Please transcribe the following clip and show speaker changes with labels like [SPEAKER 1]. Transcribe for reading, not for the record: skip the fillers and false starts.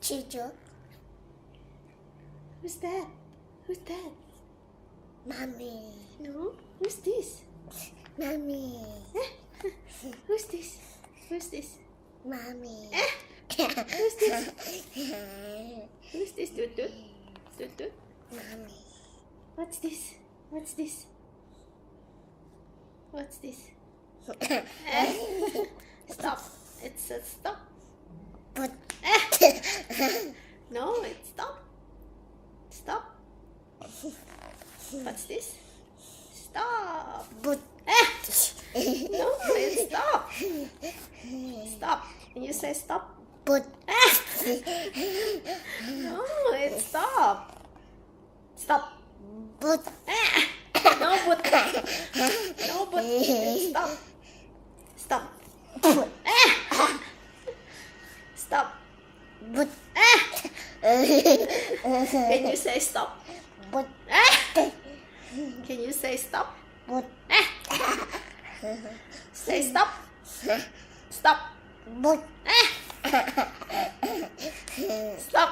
[SPEAKER 1] Chicho.
[SPEAKER 2] Who's that? Who's that?
[SPEAKER 1] Mommy.
[SPEAKER 2] No? Who's this?
[SPEAKER 1] Mommy.
[SPEAKER 2] Who's this? Who's this?
[SPEAKER 1] Mommy.
[SPEAKER 2] Who's this? Who's this? Toot toot? Toot toot?
[SPEAKER 1] Mommy.
[SPEAKER 2] What's this? What's this? What's this? Stop. It says stop.
[SPEAKER 1] But
[SPEAKER 2] No, it's stop. Stop. What's this? Stop.
[SPEAKER 1] but
[SPEAKER 2] No, it's stop. Stop. Can you say stop?
[SPEAKER 1] but
[SPEAKER 2] No, it's stop. Stop.
[SPEAKER 1] but
[SPEAKER 2] No, but. No, but. It's stop. Stop. Stop.
[SPEAKER 1] but
[SPEAKER 2] Can you say stop?
[SPEAKER 1] but
[SPEAKER 2] Can you say stop?
[SPEAKER 1] but
[SPEAKER 2] Say stop. Stop.
[SPEAKER 1] but
[SPEAKER 2] Stop.